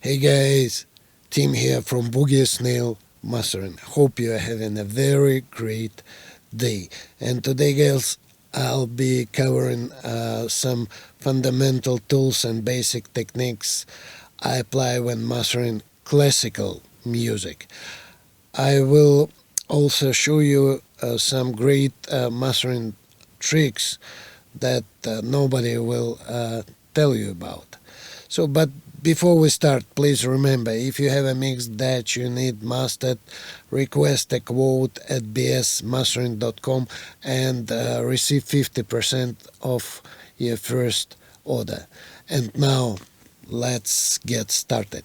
Hey guys, Tim here from BSMastering Mastering. Hope you are having a very great day. And today, guys, I'll be covering some fundamental tools and basic techniques I apply when mastering classical music. I will also show you some great mastering tricks that nobody will tell you about. But before we start, please remember, if you have a mix that you need mastered, request a quote at bsmastering.com and receive 50% off your first order. And now, let's get started.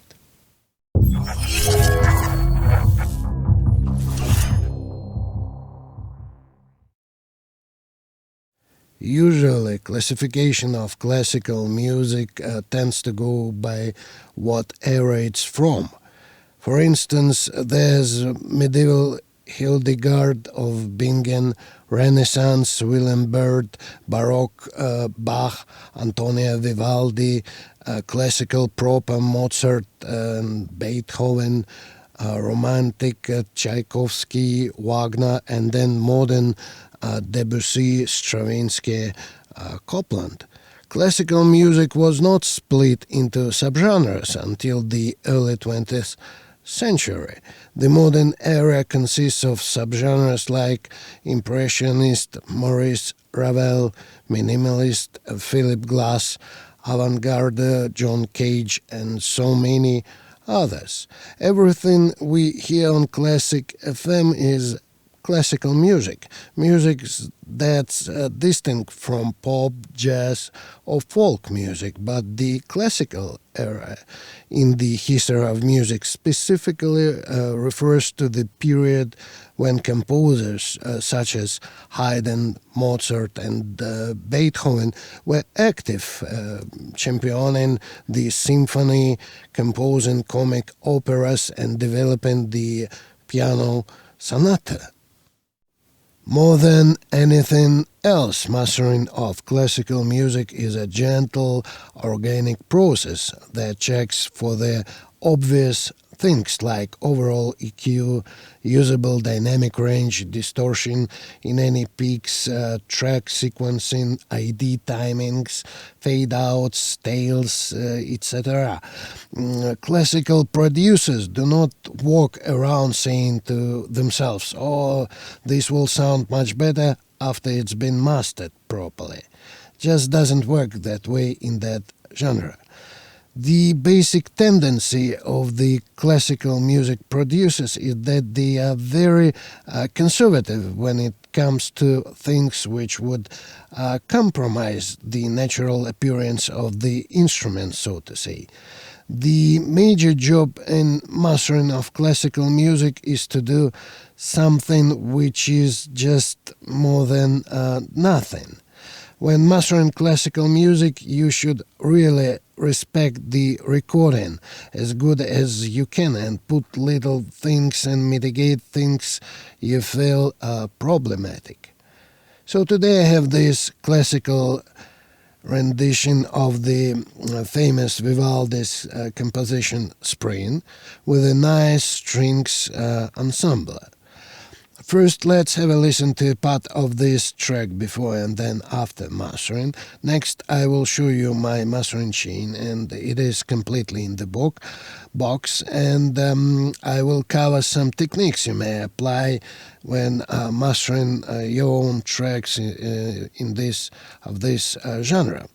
Usually, classification of classical music tends to go by what era it's from. For instance, there's medieval Hildegard of Bingen, Renaissance William Byrd, Baroque Bach, Antonia Vivaldi, classical proper Mozart and Beethoven, romantic Tchaikovsky, Wagner, and then modern Debussy, Stravinsky, Copland. Classical music was not split into subgenres until the early 20th century. The modern era consists of subgenres like Impressionist, Maurice Ravel, Minimalist, Philip Glass, Avant-garde, John Cage, and so many others. Everything we hear on Classic FM is classical music, music that's distinct from pop, jazz, or folk music, but the classical era in the history of music specifically refers to the period when composers such as Haydn, Mozart, and Beethoven were active, championing the symphony, composing comic operas, and developing the piano sonata. More than anything else, mastering of classical music is a gentle, organic process that checks for the obvious things like overall EQ, usable dynamic range, distortion in any peaks, track sequencing, ID timings, fade outs, tails, etc. Classical producers do not walk around saying to themselves, "Oh, this will sound much better after it's been mastered properly." Just doesn't work that way in that genre. The basic tendency of the classical music producers is that they are very conservative when it comes to things which would compromise the natural appearance of the instrument, so to say. The major job in mastering of classical music is to do something which is just more than nothing. When mastering classical music, you should really respect the recording as good as you can and put little things and mitigate things you feel problematic. So today I have this classical rendition of the famous Vivaldi's composition Spring with a nice strings ensemble. First, let's have a listen to part of this track before and then after mastering. Next, I will show you my mastering chain, and it is completely in the box. And I will cover some techniques you may apply when mastering your own tracks in this genre.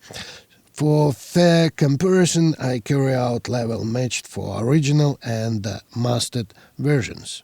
For fair comparison, I carry out level matched for original and mastered versions.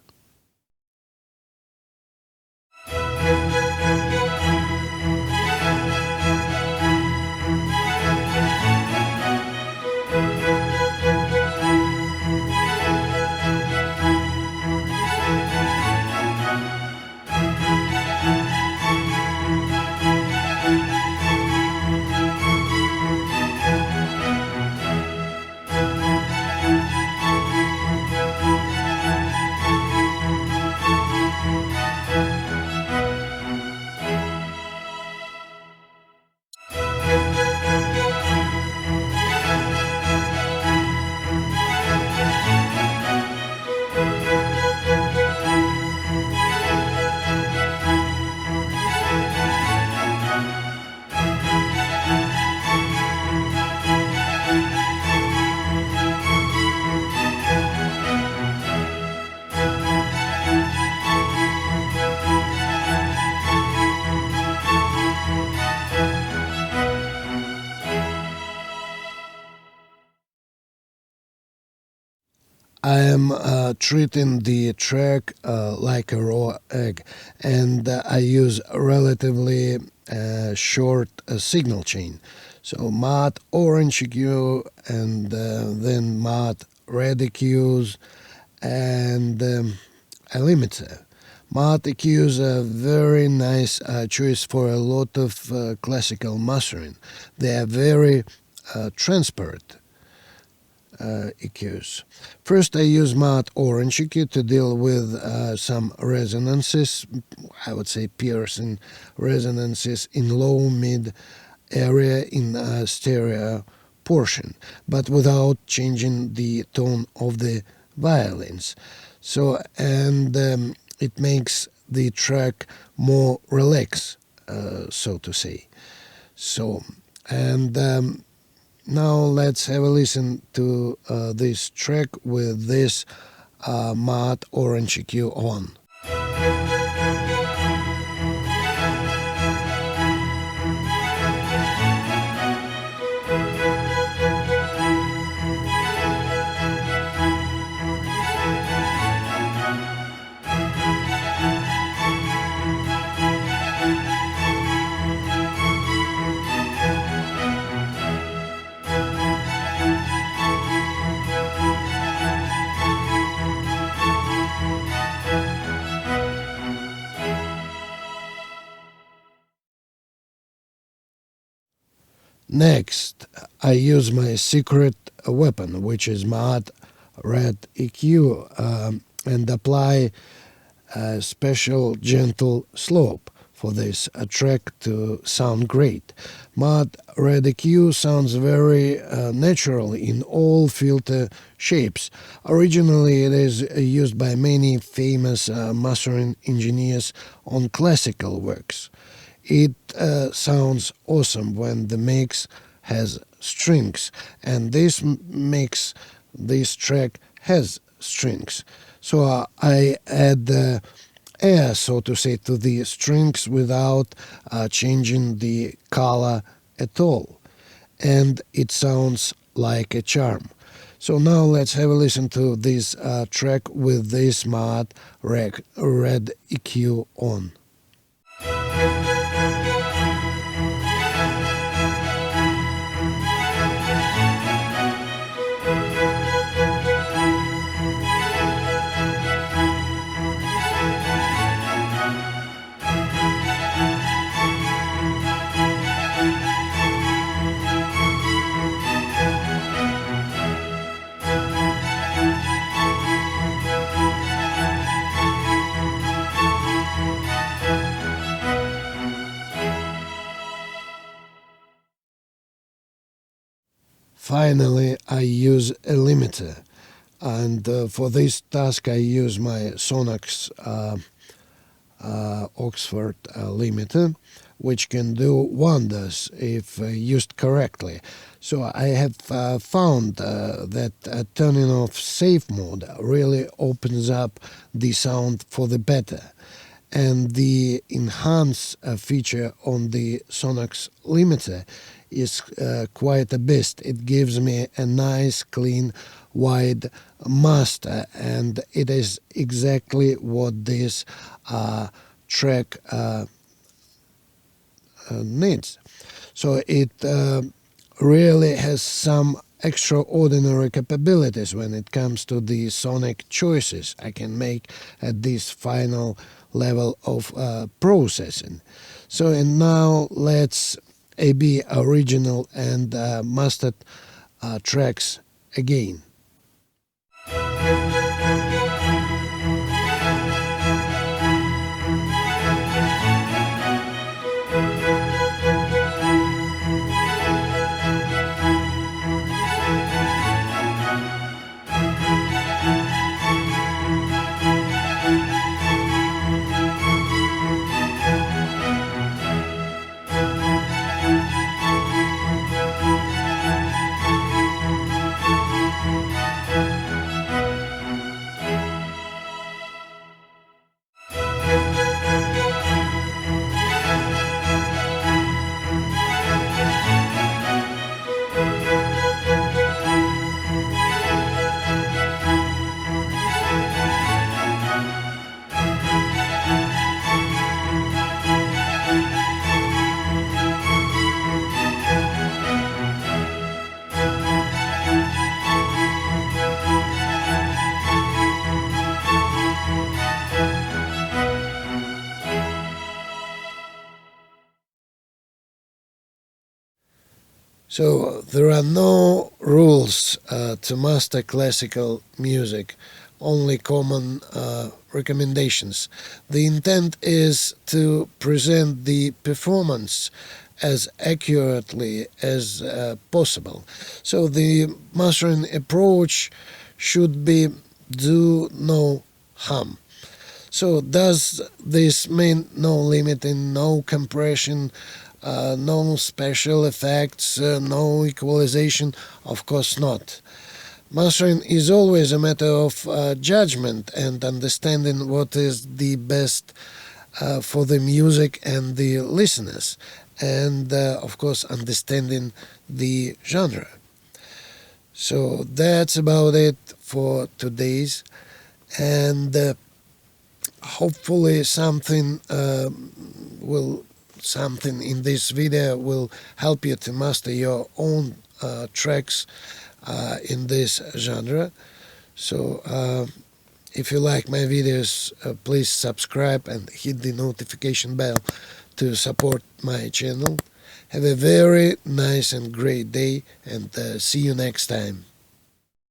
I am treating the track like a raw egg, and I use a relatively short signal chain. So matte orange EQ and then matte red EQs and a limiter. Matte EQs are very nice choice for a lot of classical mastering. They are very transparent EQs. First, I use matte orange EQ to deal with some resonances, I would say piercing resonances in low-mid area in stereo portion, but without changing the tone of the violins. So, and it makes the track more relaxed, so to say. So, and now let's have a listen to this track with this matte orange EQ on. Next, I use my secret weapon, which is matte red EQ, and apply a special gentle slope for this track to sound great. Matte red EQ sounds very natural in all filter shapes. Originally, it is used by many famous mastering engineers on classical works. It sounds awesome when the mix has strings, and this makes this track has strings. So I add air, so to say, to the strings without changing the color at all, and it sounds like a charm. So now let's have a listen to this track with this matte red EQ on. Finally, I use a limiter, and for this task I use my Sonax Oxford limiter, which can do wonders if used correctly. So I have found that turning off safe mode really opens up the sound for the better. And the enhance feature on the Sonax limiter is quite a beast. It gives me a nice, clean, wide master, and it is exactly what this track needs. So it really has some extraordinary capabilities when it comes to the sonic choices I can make at this final level of processing. So and now let's AB original and mastered tracks again. So there are no rules to master classical music, only common recommendations. The intent is to present the performance as accurately as possible. So the mastering approach should be do no harm. So does this mean no limiting, no compression, no special effects, no equalization? Of course not. Mastering is always a matter of judgment and understanding what is the best for the music and the listeners, and of course understanding the genre. So that's about it for today's, and hopefully something in this video will help you to master your own tracks in this genre. So if you like my videos, please subscribe and hit the notification bell to support my channel. Have a very nice and great day, and see you next time.